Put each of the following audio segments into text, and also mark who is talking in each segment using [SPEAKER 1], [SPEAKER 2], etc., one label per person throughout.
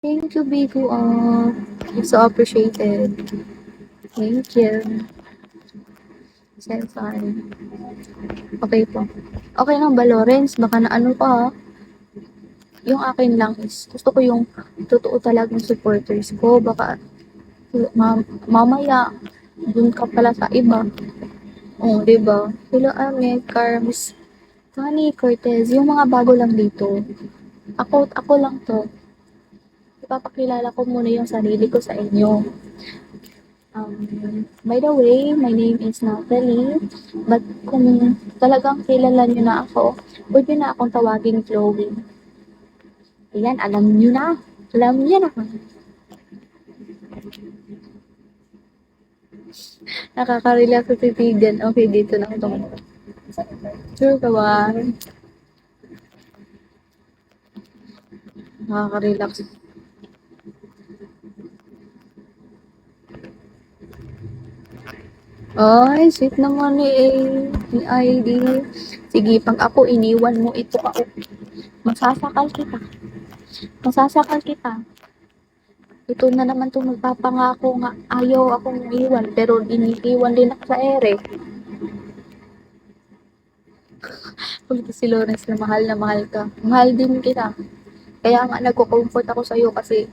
[SPEAKER 1] Thank you, Bigo. It's so appreciated. Thank you. Cellphone. Okay po. Okay lang ba, Lawrence? Baka na ano pa, ha? Yung akin lang is, gusto ko yung totoo talagang supporters ko. Baka mamaya, dun ka pala sa iba. Oh, di ba? Hello, Ame, Carms, Tony, Cortez, yung mga bago lang dito. Ako lang to. Ipapakilala ko muna yung sarili ko sa inyo. By the way, my name is Natalie. But kung talagang kilala nyo na ako, pwede na akong tawagin Chloe. Ayan, alam nyo na. Alam nyo na. Nakaka-relax sa titigan. Okay, dito na ako tumunod. Sure ka ba? Nakaka-relax. Ay, sweet naman ni ID. Sige, pag ako iniwan mo ito ako, masasakal kita. Masasakal kita. Ito na naman itong magpapangako nga ayaw akong iwan, pero iniiwan din ako sa ere. Pag si Lawrence na mahal ka, mahal din kita. Kaya nga nagko-comfort ako sa'yo kasi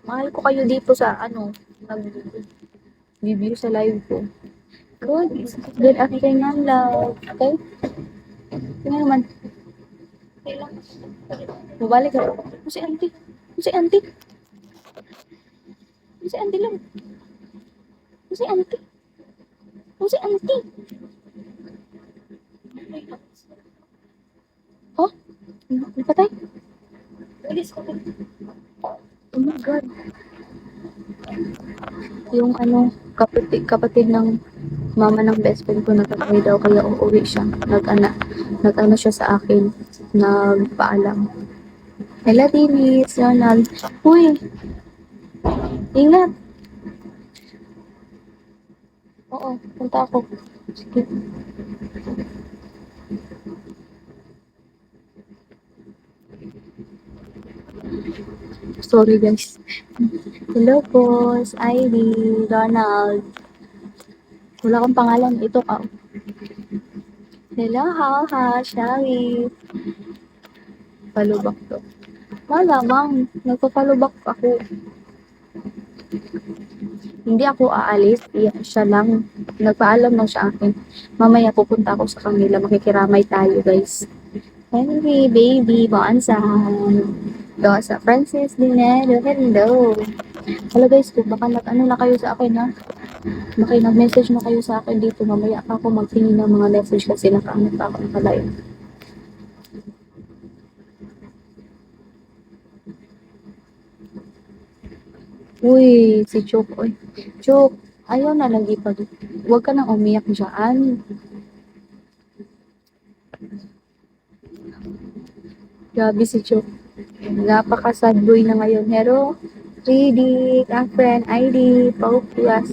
[SPEAKER 1] mahal ko kayo dito sa nag-review sa live ko. Good. Good afternoon, love. Okay? Tingnan naman. Mabalik ka. Si auntie. Si auntie. Si auntie lang. Si auntie. Si auntie. Oh? Napatay? Oh my God. Yung kapatid ng mama ng best friend ko nagkakaway daw kaya uuwi siya. Nag-ano siya sa akin. Nagpaalam. Hello, Denise, Ronald. Uy, ingat. Oo, punta ako. Sige. Sorry, guys. Hello, boss. Ivy, Ronald. Wala akong pangalan. Ito ka. Hello, ha, Sharif. Palubak to. Malamang, nagpapalubak ako. Hindi ako aalis. Siya lang. Nagpaalam lang siya akin. Mamaya pupunta ako sa kanila. Makikiramay tayo, guys. Henry, baby, Bonsan. Dosa Francis Dinero, hello. Hello guys, kung baka nag-ano na kayo sa akin ha. Baka nag-message na kayo sa akin dito. Mamaya pa ako magtingin ng mga message kasi nakaanap pa ako ng kalayo. Uy, si Chok. Uy, Chok, ayaw na lagi pag... Huwag ka nang umiyak dyan. Grabe si Chok. Napaka-sad boy na ngayon. Hello, Riddick, ang friend, ID, Paupuas.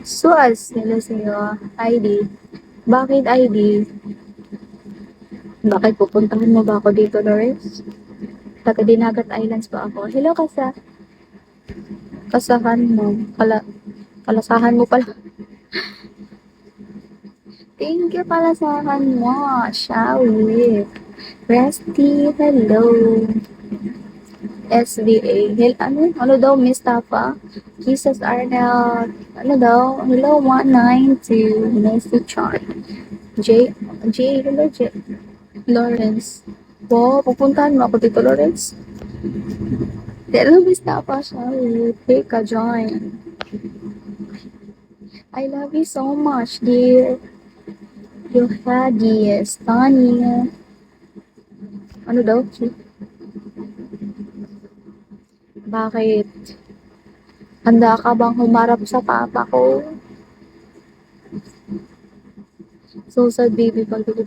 [SPEAKER 1] Suas, hello sa'yo, ID. Bakit ID? Bakit pupuntahan mo ba ako dito, Lawrence? Taga Dinagat Islands ba ako? Hello, kasahan mo. Kalasahan mo pala. Thank you, kalasahan mo. Shawi. Resty, hello. SVA. Ano daw, Mustafa? Jesus Arnel. Ano daw? Hello, 192. Nice to chat. Hello, J. Lawrence. Po, pupuntahan mo ako dito, Lawrence. Hello, Mustafa. Sorry. Hey, ka join. I love you so much, dear. You had yes, Tanya. Ano daw? Bakit? Handa ka bang humarap sa papa ko? So sad, baby, pag dito